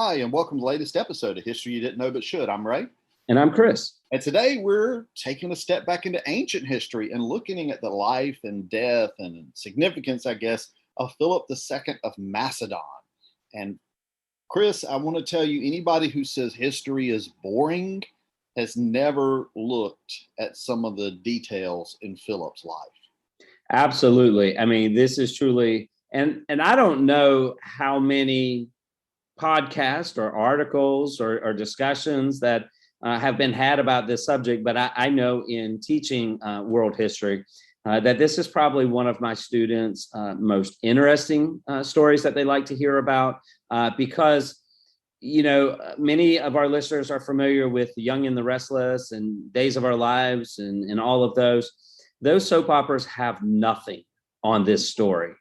Hi, and welcome to the latest episode of History You Didn't Know But Should. I'm Ray. And I'm Chris. And today we're taking a step back into ancient history and looking at the life and death and significance, I guess, of Philip II of Macedon. And Chris, I want to tell you, anybody who says history is boring has never looked at some of the details in Philip's life. Absolutely. I mean, this is truly, and I don't know how many podcasts or articles or discussions that have been had about this subject, but I know in teaching world history that this is probably one of my students' most interesting stories that they like to hear about because, you know, many of our listeners are familiar with Young and the Restless and Days of Our Lives and all of those. Those soap operas have nothing on this story.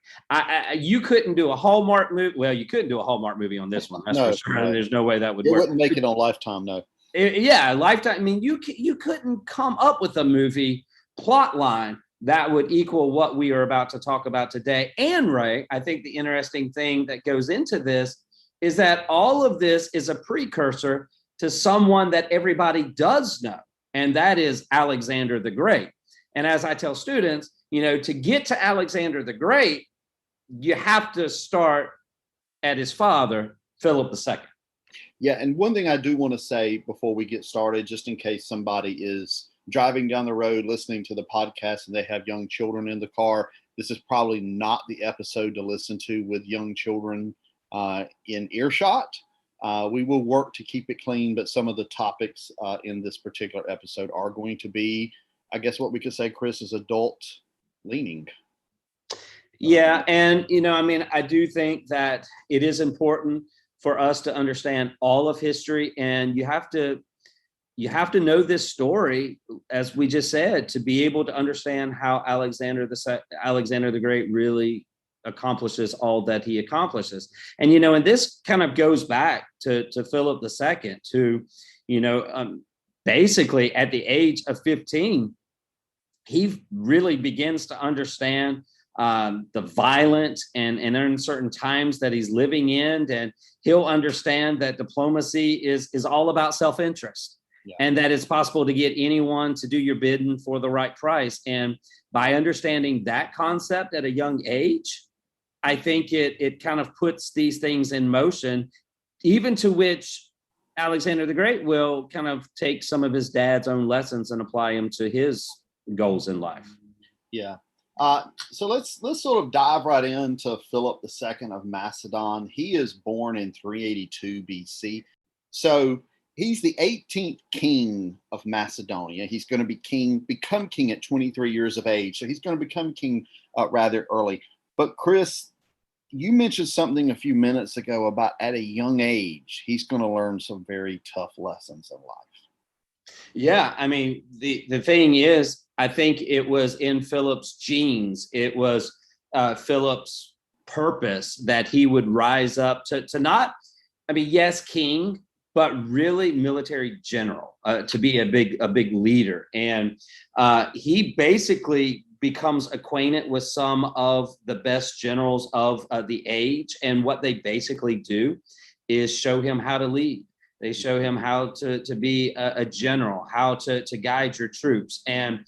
You couldn't do a Hallmark movie. Well, you couldn't do a Hallmark movie on this one. That's for sure. No. There's no way that would work. It wouldn't make it on Lifetime, no. Lifetime. I mean, you couldn't come up with a movie plot line that would equal what we are about to talk about today. And Ray, I think the interesting thing that goes into this is that all of this is a precursor to someone that everybody does know, and that is Alexander the Great. And as I tell students, you know, to get to Alexander the Great, you have to start at his father, Philip II. Yeah, and one thing I do want to say before we get started, just in case somebody is driving down the road listening to the podcast and they have young children in the car, this is probably not the episode to listen to with young children in earshot. We will work to keep it clean, but some of the topics in this particular episode are going to be, I guess what we could say, Chris, is adult leaning. Yeah. And, you know, I mean, I do think that it is important for us to understand all of history, and you have to know this story, as we just said, to be able to understand how Alexander the Great really accomplishes all that he accomplishes. And, you know, and this kind of goes back to Philip II, who, you know, basically at the age of 15, he really begins to understand the violent and uncertain times that he's living in, and he'll understand that diplomacy is all about self-interest, and that it's possible to get anyone to do your bidding for the right price. And by understanding that concept at a young age, I think it kind of puts these things in motion, even to which Alexander the Great will kind of take some of his dad's own lessons and apply them to his goals in life. Yeah. So let's sort of dive right into Philip II of Macedon. He is born in 382 BC. So he's the 18th king of Macedonia. He's going to become king at 23 years of age. So he's going to become king rather early. But Chris, you mentioned something a few minutes ago about at a young age, he's going to learn some very tough lessons in life. Yeah, I mean, the thing is, I think it was in Philip's genes. It was Philip's purpose that he would rise up to not, I mean, yes, king, but really military general, to be a big leader. And he basically becomes acquainted with some of the best generals of the age. And what they basically do is show him how to lead. They show him how to be a general, how to guide your troops. And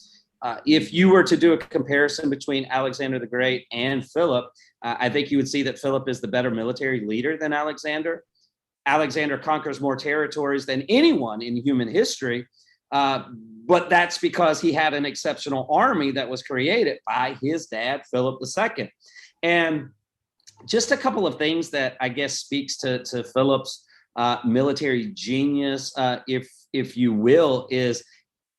if you were to do a comparison between Alexander the Great and Philip, I think you would see that Philip is the better military leader than Alexander. Alexander conquers more territories than anyone in human history, but that's because he had an exceptional army that was created by his dad, Philip II. And just a couple of things that I guess speaks to Philip's military genius, if you will, is,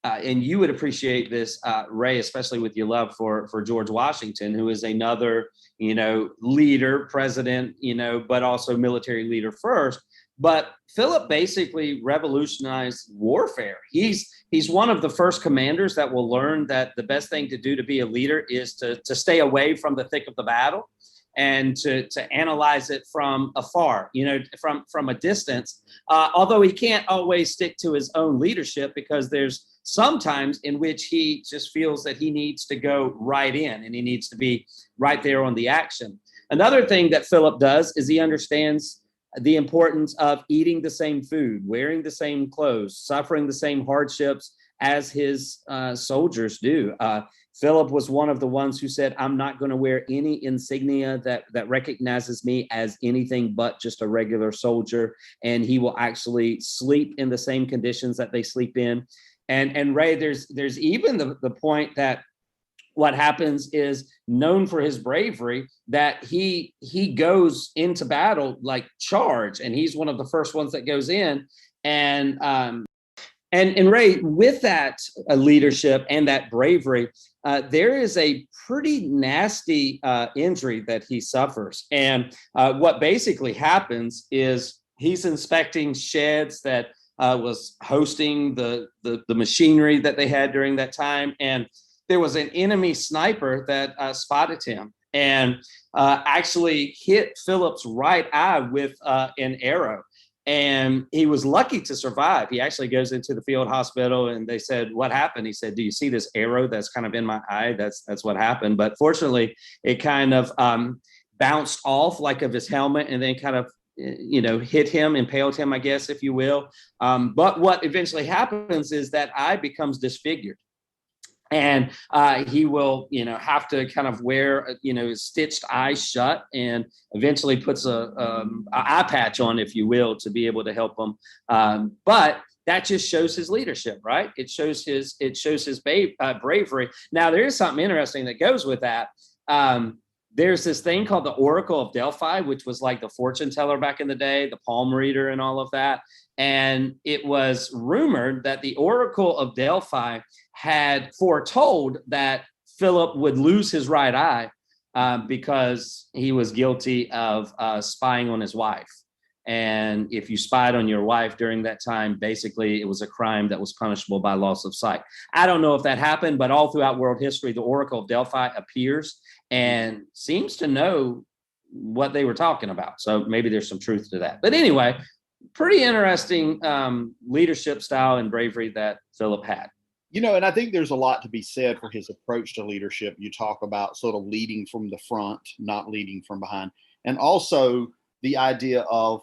and you would appreciate this, Ray, especially with your love for George Washington, who is another, you know, leader, president, you know, but also military leader first. But Philip basically revolutionized warfare. He's one of the first commanders that will learn that the best thing to do to be a leader is to stay away from the thick of the battle and to analyze it from afar, you know, from a distance. Although he can't always stick to his own leadership, because there's sometimes in which he just feels that he needs to go right in and he needs to be right there on the action. Another thing that Philip does is he understands the importance of eating the same food, wearing the same clothes, suffering the same hardships as his soldiers do. Philip was one of the ones who said, I'm not going to wear any insignia that recognizes me as anything but just a regular soldier. And he will actually sleep in the same conditions that they sleep in. And Ray, there's even the point that what happens is, known for his bravery, that he goes into battle like charge, and he's one of the first ones that goes in. And Ray, with that leadership and that bravery, there is a pretty nasty injury that he suffers. And what basically happens is he's inspecting sheds that was hosting the machinery that they had during that time. And there was an enemy sniper that spotted him and actually hit Philip's right eye with an arrow. And he was lucky to survive. He actually goes into the field hospital, and they said, what happened? He said, do you see this arrow that's kind of in my eye? That's what happened. But fortunately, it kind of bounced off like of his helmet, and then kind of hit him, impaled him, I guess, if you will. But what eventually happens is that eye becomes disfigured. And he will, have to kind of wear, his stitched eyes shut, and eventually puts a eye patch on, if you will, to be able to help him. But that just shows his leadership, right? It shows his bravery. Now, there is something interesting that goes with that. There's this thing called the Oracle of Delphi, which was like the fortune teller back in the day, the palm reader and all of that. And it was rumored that the Oracle of Delphi had foretold that Philip would lose his right eye because he was guilty of spying on his wife. And if you spied on your wife during that time, basically it was a crime that was punishable by loss of sight. I don't know if that happened, but all throughout world history, the Oracle of Delphi appears and seems to know what they were talking about. So maybe there's some truth to that. But anyway, pretty interesting leadership style and bravery that Philip had. And I think there's a lot to be said for his approach to leadership. You talk about sort of leading from the front, not leading from behind. And also the idea of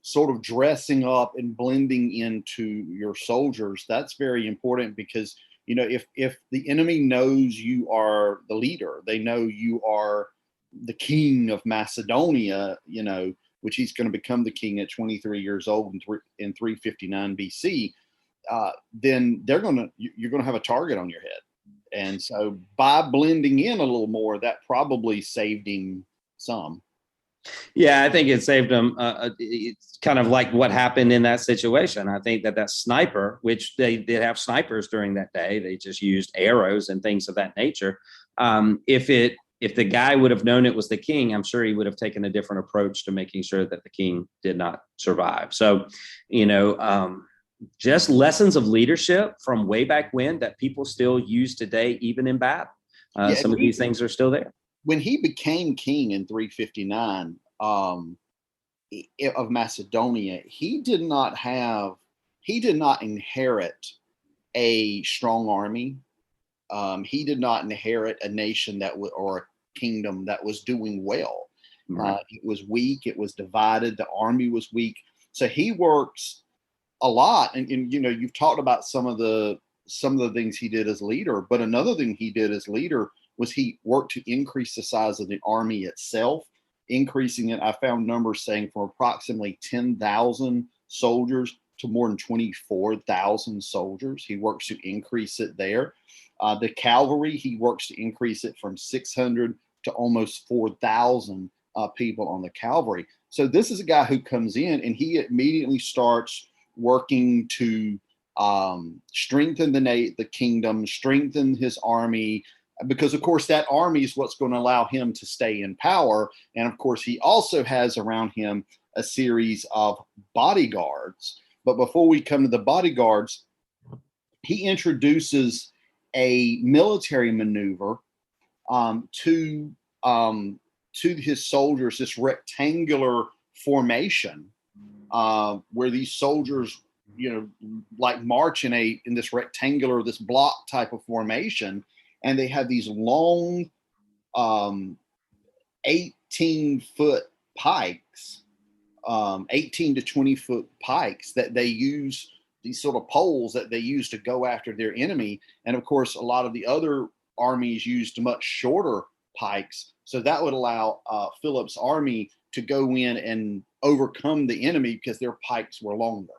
sort of dressing up and blending into your soldiers. That's very important because, if the enemy knows you are the leader, they know you are the king of Macedonia, which he's going to become the king at 23 years old in 359 BC. Then you're going to have a target on your head. And so by blending in a little more, that probably saved him some. Yeah, I think it saved him. It's kind of like what happened in that situation. I think that sniper, which they did have snipers during that day, they just used arrows and things of that nature. If the guy would have known it was the king, I'm sure he would have taken a different approach to making sure that the king did not survive. So, just lessons of leadership from way back when that people still use today, even in battle. Some of these things are still there. When he became king in 359 of Macedonia, he did not inherit a strong army. He did not inherit a nation or a kingdom that was doing well. Right. It was weak. It was divided. The army was weak. So he works a lot. And you've talked about some of the things he did as leader, but another thing he did as leader was he worked to increase the size of the army itself, increasing it. I found numbers saying from approximately 10,000 soldiers to more than 24,000 soldiers. He works to increase it there. The cavalry, he works to increase it from 600 to almost 4,000 people on the cavalry. So this is a guy who comes in and he immediately starts working to strengthen the kingdom, strengthen his army, because, of course, that army is what's going to allow him to stay in power. And, of course, he also has around him a series of bodyguards. But before we come to the bodyguards, he introduces a military maneuver to his soldiers, this rectangular formation where these soldiers, like march in this rectangular, this block type of formation. And they have these long 18-foot pikes 18 to 20-foot pikes that they use, these sort of poles that they use to go after their enemy. And of course, a lot of the other armies used much shorter pikes. So that would allow Philip's army to go in and overcome the enemy because their pikes were longer.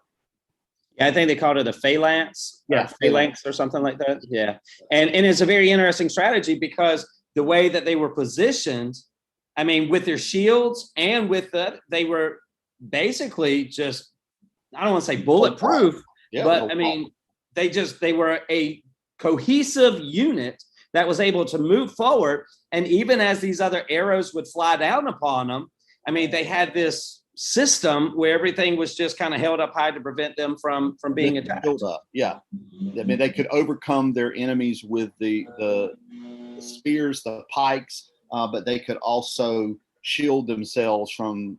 Yeah, I think they called it a phalanx, or phalanx or something like that. Yeah. And it's a very interesting strategy because the way that they were positioned, I mean, with their shields and with they were basically just, I don't want to say bulletproof, but I mean, they were a cohesive unit that was able to move forward. And even as these other arrows would fly down upon them, I mean, they had this system where everything was just kind of held up high to prevent them from being attacked. Yeah. I mean, they could overcome their enemies with the spears, the pikes, but they could also shield themselves from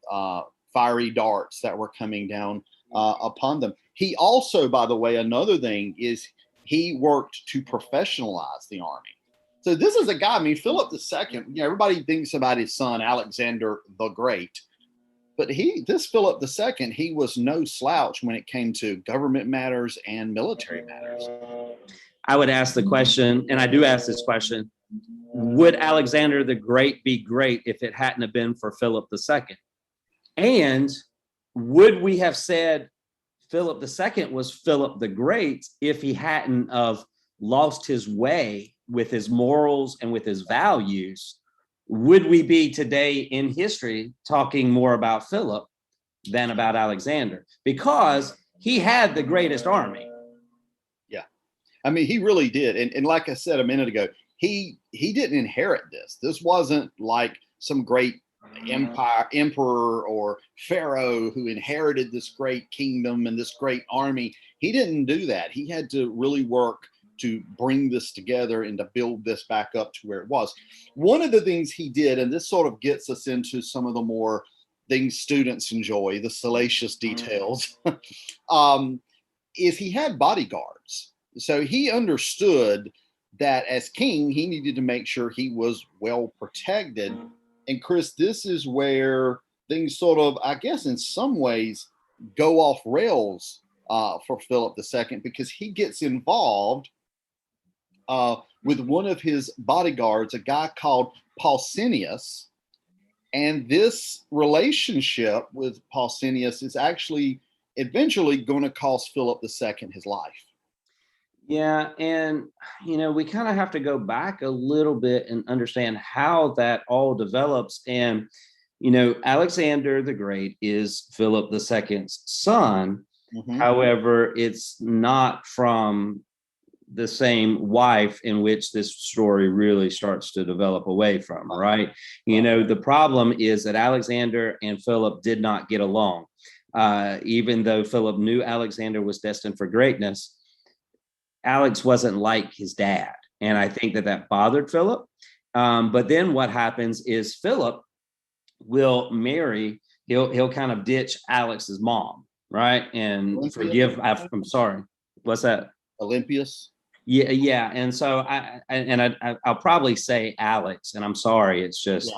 fiery darts that were coming down upon them. He also, by the way, another thing is he worked to professionalize the army. So this is a guy, I mean, Philip II, everybody thinks about his son, Alexander the Great. But this Philip II, he was no slouch when it came to government matters and military matters. I would ask the question, and I do ask this question, would Alexander the Great be great if it hadn't have been for Philip II? And would we have said Philip II was Philip the Great if he hadn't of lost his way with his morals and with his values? Would we be today in history talking more about Philip than about Alexander? Because he had the greatest army. Yeah. I mean, he really did. And like I said a minute ago, he didn't inherit this. This wasn't like some great emperor or pharaoh who inherited this great kingdom and this great army. He didn't do that. He had to really work to bring this together and to build this back up to where it was. One of the things he did, and this sort of gets us into some of the more things students enjoy, the salacious details, is he had bodyguards. So he understood that as king, he needed to make sure he was well protected. And Chris, this is where things sort of, I guess in some ways, go off rails for Philip II, because he gets involved with one of his bodyguards, a guy called Pausanias. And this relationship with Pausanias is actually eventually going to cost Philip II his life. Yeah, and we kind of have to go back a little bit and understand how that all develops. And Alexander the Great is Philip II's son. Mm-hmm. However, it's not from the same wife in which this story really starts to develop away from, right? The problem is that Alexander and Philip did not get along. Even though Philip knew Alexander was destined for greatness, Alex wasn't like his dad. And I think that bothered Philip. But then what happens is Philip will marry, he'll kind of ditch Alex's mom, right? And Olympias? I'm sorry. What's that? Olympias? Yeah. And so I'll probably say Alex, and I'm sorry. It's just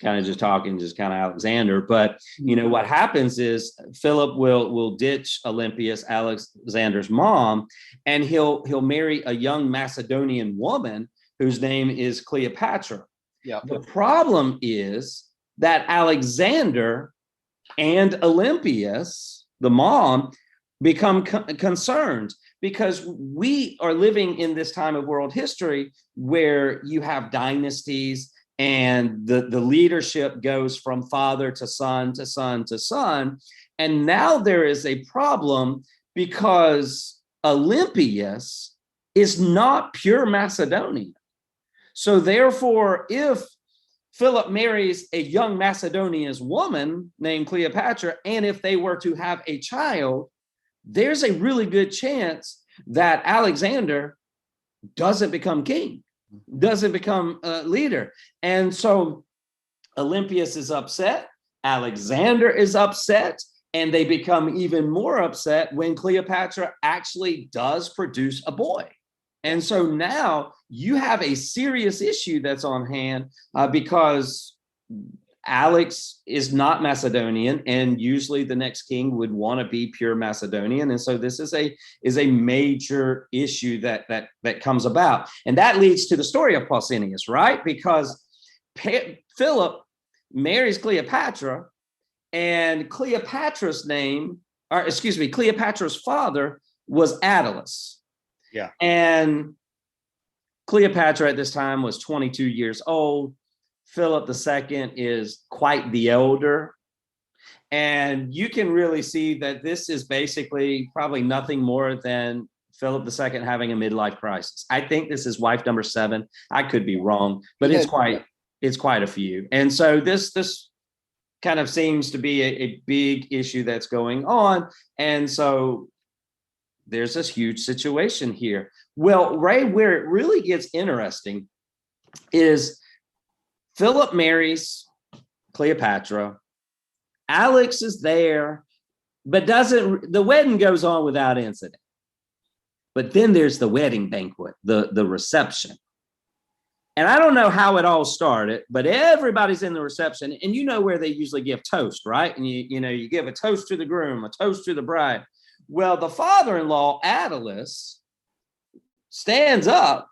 kind of just talking, just kind of Alexander. But what happens is Philip will ditch Olympias, Alexander's mom, and he'll marry a young Macedonian woman whose name is Cleopatra. Yeah. The problem is that Alexander and Olympias, the mom, become concerned, because we are living in this time of world history where you have dynasties and the leadership goes from father to son to son to son. And now there is a problem because Olympias is not pure Macedonian. So therefore, if Philip marries a young Macedonian woman named Cleopatra, and if they were to have a child, there's a really good chance that Alexander doesn't become king, doesn't become a leader. And so Olympias is upset, Alexander is upset, and they become even more upset when Cleopatra actually does produce a boy. And so now you have a serious issue that's on hand because Alex is not Macedonian, and usually the next king would want to be pure Macedonian, and so this is a major issue that comes about, and that leads to the story of Pausanias, right? Because Philip marries Cleopatra, and Cleopatra's father was Attalus. Yeah. And Cleopatra at this time was 22 years old. Philip II is quite the elder. And you can really see that this is basically probably nothing more than Philip II having a midlife crisis. I think this is wife number 7. I could be wrong, but it's quite a few. And so this kind of seems to be a big issue that's going on. And so there's this huge situation here. Well, Ray, where it really gets interesting is Philip marries Cleopatra. Alex is there, but the wedding goes on without incident. But then there's the wedding banquet, the reception. And I don't know how it all started, but everybody's in the reception, and you know where they usually give toast, right? And you give a toast to the groom, a toast to the bride. Well, the father-in-law, Attalus, stands up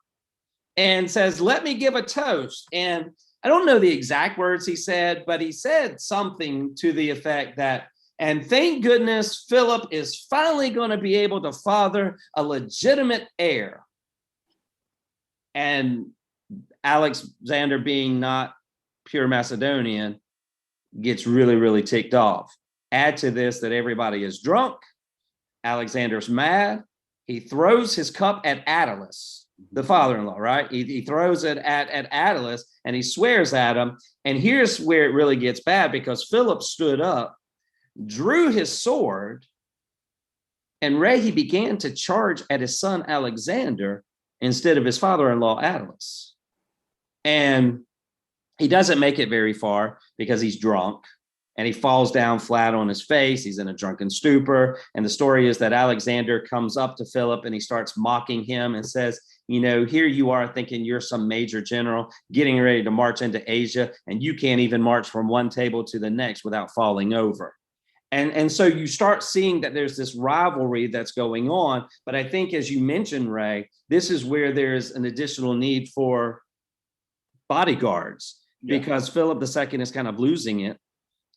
and says, "Let me give a toast." And I don't know the exact words he said, but he said something to the effect that, "And thank goodness Philip is finally going to be able to father a legitimate heir." And Alexander, being not pure Macedonian, gets really, really ticked off. Add to this that everybody is drunk. Alexander's mad. He throws his cup at Attalus, the father-in-law, right? He throws it at Attalus, and he swears at him. And here's where it really gets bad, because Philip stood up, drew his sword, and he began to charge at his son Alexander instead of his father-in-law Attalus. And he doesn't make it very far because he's drunk, and he falls down flat on his face. He's in a drunken stupor. And the story is that Alexander comes up to Philip and he starts mocking him and says, "Here you are thinking you're some major general getting ready to march into Asia, and you can't even march from one table to the next without falling over." And so you start seeing that there's this rivalry that's going on. But I think, as you mentioned, Ray, this is where there's an additional need for bodyguards, because Philip II is kind of losing it.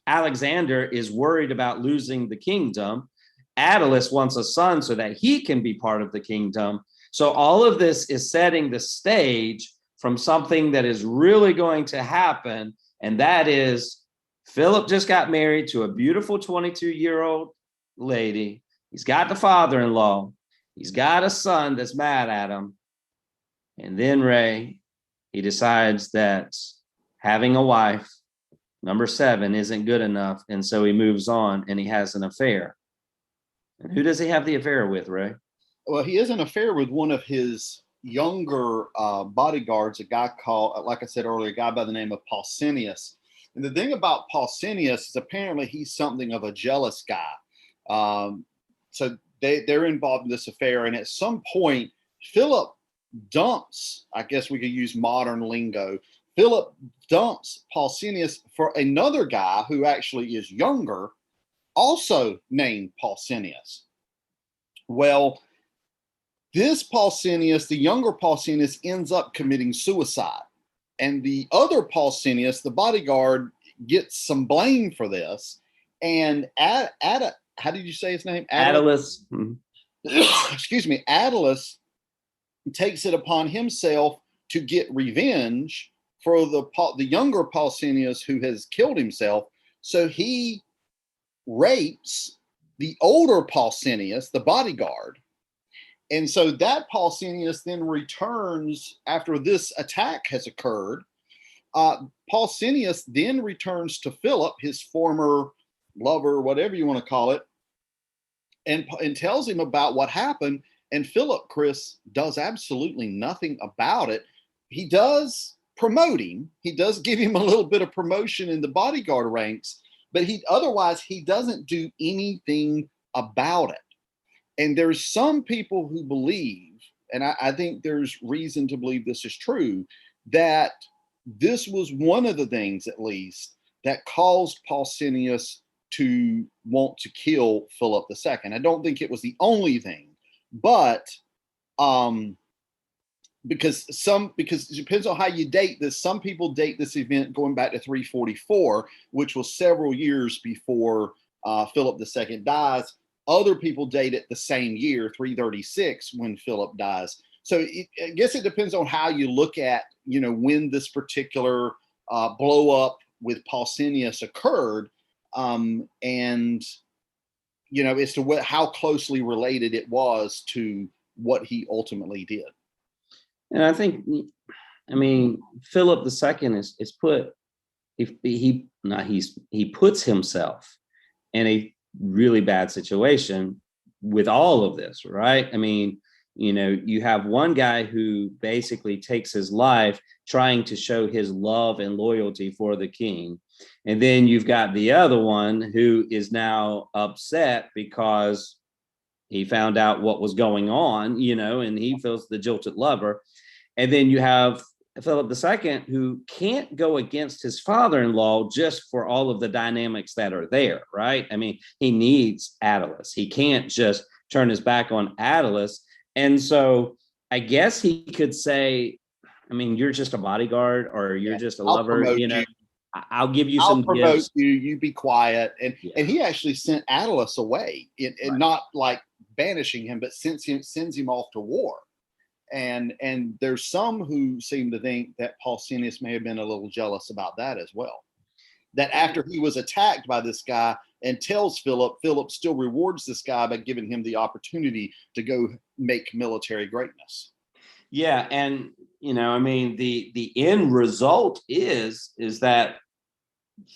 Alexander is worried about losing the kingdom. Attalus wants a son so that he can be part of the kingdom. So all of this is setting the stage from something that is really going to happen. And that is, Philip just got married to a beautiful 22-year-old lady. He's got the father-in-law. He's got a son that's mad at him. And then, Ray, he decides that having a wife, number 7, isn't good enough. And so he moves on and he has an affair. And who does he have the affair with, Ray? Well, he has an affair with one of his younger bodyguards, a guy called, like I said earlier, a guy by the name of Pausanias. And the thing about Pausanias is apparently he's something of a jealous guy. So they're involved in this affair. And at some point, Philip dumps, I guess we could use modern lingo, Philip dumps Pausanias for another guy who actually is younger, also named Pausanias. Well, this Pausanias, the younger Pausanias, ends up committing suicide. And the other Pausanias, the bodyguard, gets some blame for this. And how did you say his name? Attalus. Excuse me. Attalus takes it upon himself to get revenge for the younger Pausanias who has killed himself. So he rapes the older Pausanias, the bodyguard. And so that Pausanias then returns after this attack has occurred. Pausanias then returns to Philip, his former lover, whatever you want to call it, and tells him about what happened. And Philip, Chris, does absolutely nothing about it. He does promote him. He does give him a little bit of promotion in the bodyguard ranks, but otherwise he doesn't do anything about it. And there's some people who believe, and I think there's reason to believe this is true, that this was one of the things, at least, that caused Pausanias to want to kill Philip II. I don't think it was the only thing, but because it depends on how you date this. Some people date this event going back to 344, which was several years before Philip II dies. Other people date it the same year, 336, when Philip dies. So I guess it depends on how you look at, when this particular blow up with Pausanias occurred, and as to how closely related it was to what he ultimately did. And I think, Philip II is put, if he puts himself in a really bad situation with all of this, right? You have one guy who basically takes his life trying to show his love and loyalty for the king. And then you've got the other one who is now upset because he found out what was going on, and he feels the jilted lover. And then you have Philip II, who can't go against his father-in-law just for all of the dynamics that are there, right? He needs Attalus. He can't just turn his back on Attalus. And so I guess he could say, you're just a bodyguard, or you're just a lover, I'll give you some gifts. You be quiet. And he actually sent Attalus away, and not like banishing him, but sends him off to war. And there's some who seem to think that Pausanias may have been a little jealous about that as well. That after he was attacked by this guy and tells Philip still rewards this guy by giving him the opportunity to go make military greatness. Yeah, and the end result is that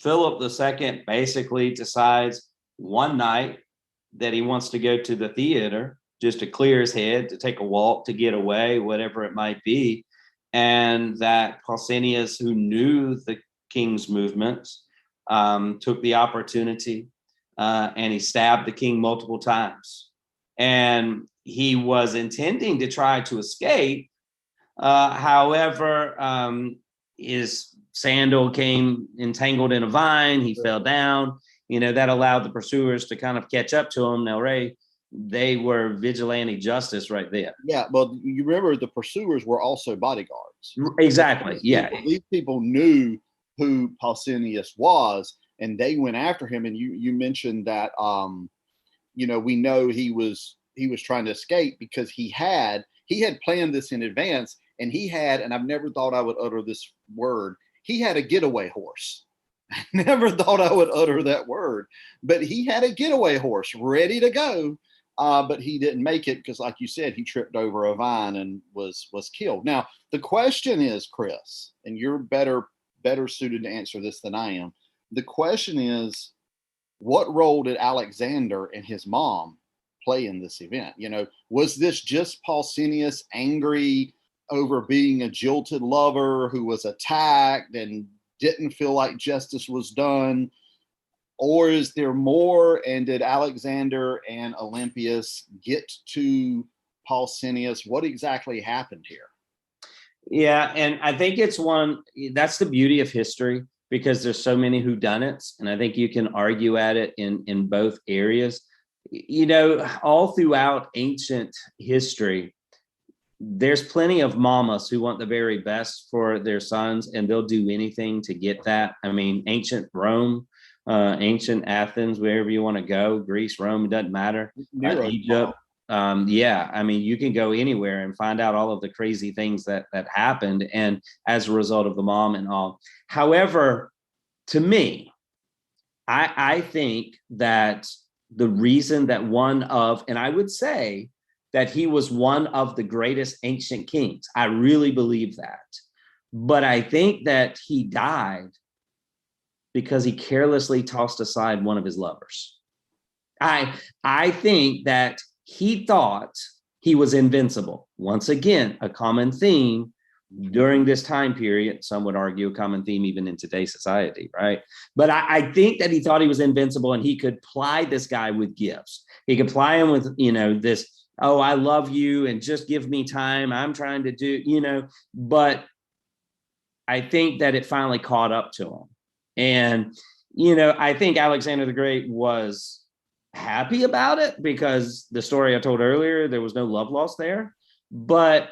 Philip II basically decides one night that he wants to go to the theater just to clear his head, to take a walk, to get away, whatever it might be. And that Pausanias, who knew the king's movements, took the opportunity and he stabbed the king multiple times. And he was intending to try to escape. However, his sandal came entangled in a vine. He fell down. That allowed the pursuers to kind of catch up to him. Now, Ray, they were vigilante justice right there. Yeah, well, you remember the pursuers were also bodyguards. Exactly. These people knew who Pausanias was, and they went after him. And you mentioned that we know he was trying to escape because he had planned this in advance, and and I've never thought I would utter this word, he had a getaway horse. I never thought I would utter that word, but he had a getaway horse ready to go. But he didn't make it because, like you said, he tripped over a vine and was killed. Now, the question is, Chris, and you're better suited to answer this than I am. The question is, what role did Alexander and his mom play in this event? Was this just Pausanias angry over being a jilted lover who was attacked and didn't feel like justice was done? Or is there more? And did Alexander and Olympias get to Pausanias? What exactly happened here? Yeah, and I think that's the beauty of history, because there's so many whodunits, and I think you can argue at it in both areas. All throughout ancient history, there's plenty of mamas who want the very best for their sons, and they'll do anything to get that. Ancient Rome, ancient Athens, wherever you want to go, Greece, Rome, it doesn't matter. Egypt. You can go anywhere and find out all of the crazy things that happened, and as a result of the mom and all. However, to me, I think that the reason that and I would say that he was one of the greatest ancient kings, I really believe that. But I think that he died because he carelessly tossed aside one of his lovers. I think that he thought he was invincible. Once again, a common theme during this time period. Some would argue a common theme even in today's society, right? But I think that he thought he was invincible, and he could ply this guy with gifts. He could ply him with, this, oh, I love you, and just give me time. I'm trying to do, but I think that it finally caught up to him. And, I think Alexander the Great was happy about it because the story I told earlier, there was no love lost there. But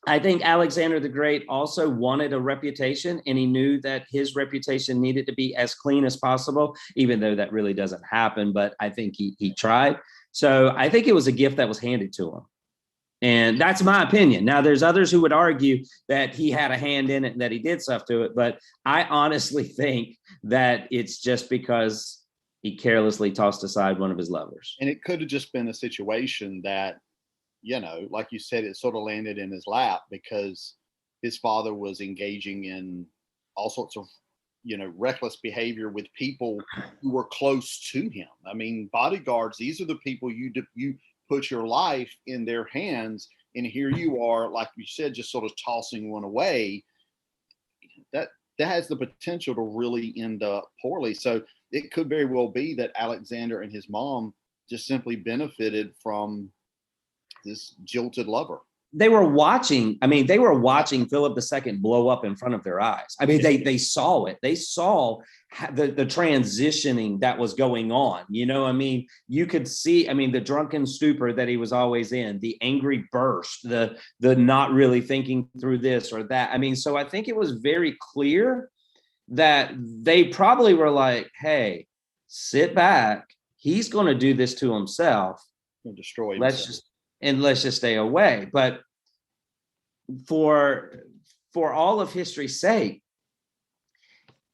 I think Alexander the Great also wanted a reputation, and he knew that his reputation needed to be as clean as possible, even though that really doesn't happen. But I think he tried. So I think it was a gift that was handed to him. And that's my opinion. Now, there's others who would argue that he had a hand in it and that he did stuff to it. But I honestly think that it's just because he carelessly tossed aside one of his lovers. And it could have just been a situation that, like you said, it sort of landed in his lap because his father was engaging in all sorts of, reckless behavior with people who were close to him. I mean, bodyguards, these are the people you put your life in their hands. And here you are, like you said, just sort of tossing one away. That has the potential to really end up poorly. So it could very well be that Alexander and his mom just simply benefited from this jilted lover. They were watching Philip II blow up in front of their eyes. I mean, they saw it. They saw the transitioning that was going on. You could see, the drunken stupor that he was always in, the angry burst, the not really thinking through this or that. So I think it was very clear that they probably were like, hey, sit back. He's going to do this to himself. He'll destroy himself. Let's just stay away. But for all of history's sake,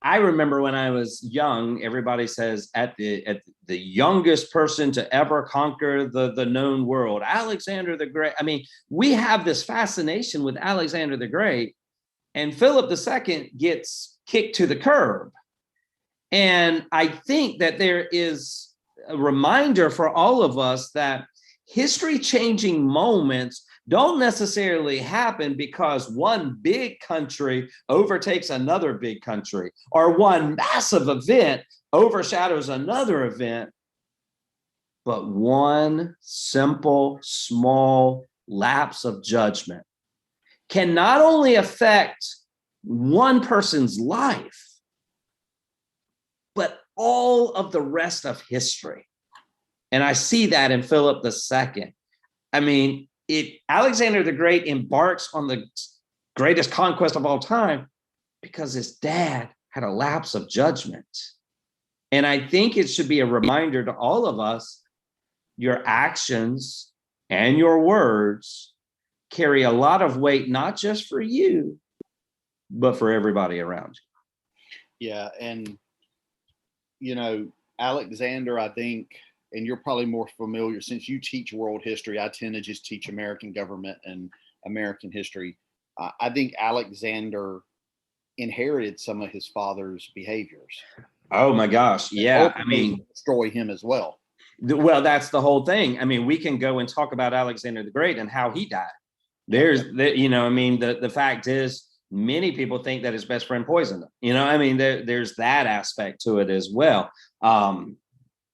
I remember when I was young, everybody says at the youngest person to ever conquer the known world, Alexander the Great. We have this fascination with Alexander the Great, and Philip II gets kicked to the curb. And I think that there is a reminder for all of us that history-changing moments don't necessarily happen because one big country overtakes another big country or one massive event overshadows another event, but one simple, small lapse of judgment can not only affect one person's life, but all of the rest of history. And I see that in Philip II. Alexander the Great embarks on the greatest conquest of all time because his dad had a lapse of judgment. And I think it should be a reminder to all of us, your actions and your words carry a lot of weight, not just for you, but for everybody around you. Yeah. And, Alexander, I think, and you're probably more familiar since you teach world history. I tend to just teach American government and American history. I think Alexander inherited some of his father's behaviors. Oh my gosh. Yeah. Destroy him as well. Well, that's the whole thing. We can go and talk about Alexander the Great and how he died. The fact is, many people think that his best friend poisoned him. There's that aspect to it as well.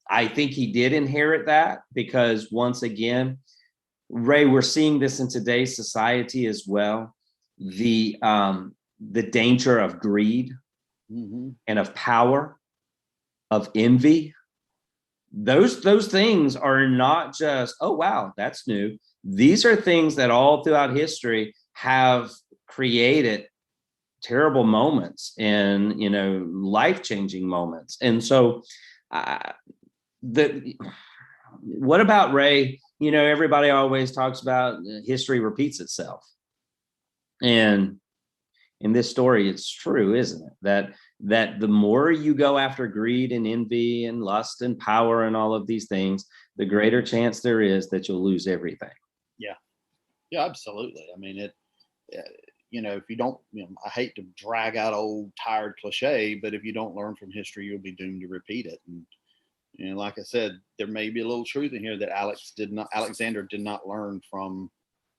I think he did inherit that because, once again, Ray, we're seeing this in today's society as well. The danger of greed and of power, of envy. Those things are not just, oh, wow, that's new. These are things that all throughout history have created terrible moments and, life-changing moments. And so what about, Ray? Everybody always talks about history repeats itself. And in this story, it's true, isn't it? That the more you go after greed and envy and lust and power and all of these things, the greater chance there is that you'll lose everything. Yeah, absolutely. If you don't, I hate to drag out old tired cliche, but if you don't learn from history, you'll be doomed to repeat it. And like I said, there may be a little truth in here that Alexander did not learn from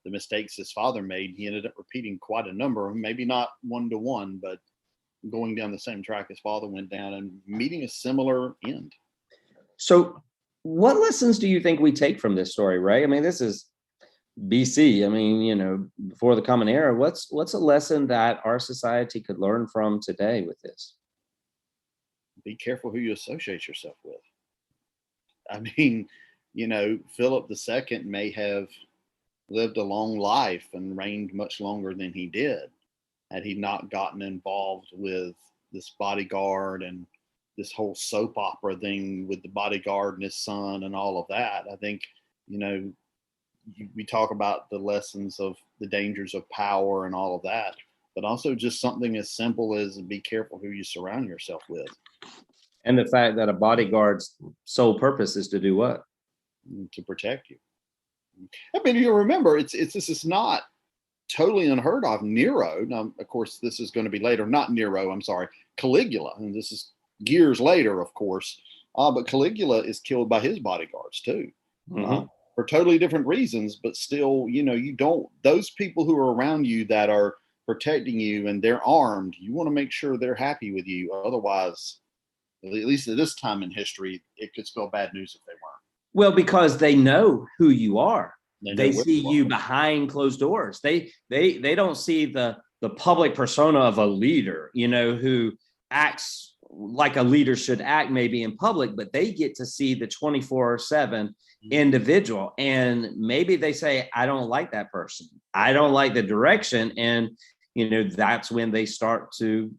the mistakes his father made. He ended up repeating quite a number, maybe not one to one, but going down the same track his father went down and meeting a similar end. So what lessons do you think we take from this story, Ray? This is BC. Before the Common Era. What's a lesson that our society could learn from today with this? be careful who you associate yourself with. I mean, Philip II may have lived a long life and reigned much longer than he did had he not gotten involved with this bodyguard and this whole soap opera thing with the bodyguard and his son and all of that. I think, we talk about the lessons of the dangers of power and all of that, but also just something as simple as be careful who you surround yourself with. And the fact that a bodyguard's sole purpose is to do what? To protect you. I mean, you remember, this is not totally unheard of. Nero, now, of course, this is going to be later, not Nero, I'm sorry, Caligula, and this is years later, of course, but Caligula is killed by his bodyguards too, for totally different reasons, but still, those people who are around you that are protecting you and they're armed, you want to make sure they're happy with you. Otherwise, at least at this time in history, it could spell bad news if they weren't. Well, because they know who you are. They see you are. Behind closed doors. They don't see the public persona of a leader, who acts like a leader should act maybe in public, but they get to see the 24/7 individual. And maybe they say, I don't like that person. I don't like the direction. And, that's when they start to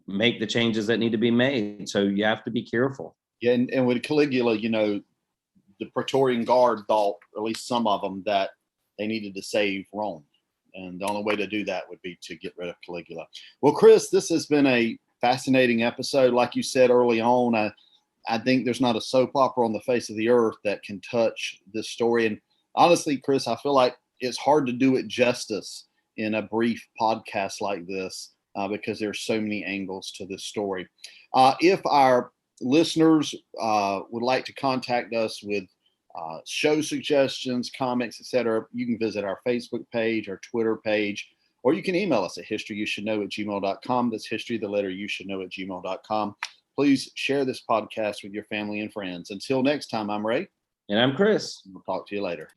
make the changes that need to be made. So you have to be careful. Yeah. And with Caligula, the Praetorian Guard thought, or at least some of them, that they needed to save Rome. And the only way to do that would be to get rid of Caligula. Well, Chris, this has been a fascinating episode. Like you said early on, I think there's not a soap opera on the face of the earth that can touch this story. And honestly, Chris, I feel like it's hard to do it justice in a brief podcast like this because there's so many angles to this story. If our listeners would like to contact us with show suggestions, comments, etc., you can visit our Facebook page, our Twitter page, or you can email us at historyyousshouldknow@gmail.com. That's history, the letter you should know @gmail.com. Please share this podcast with your family and friends. Until next time, I'm Ray. And I'm Chris. We'll talk to you later.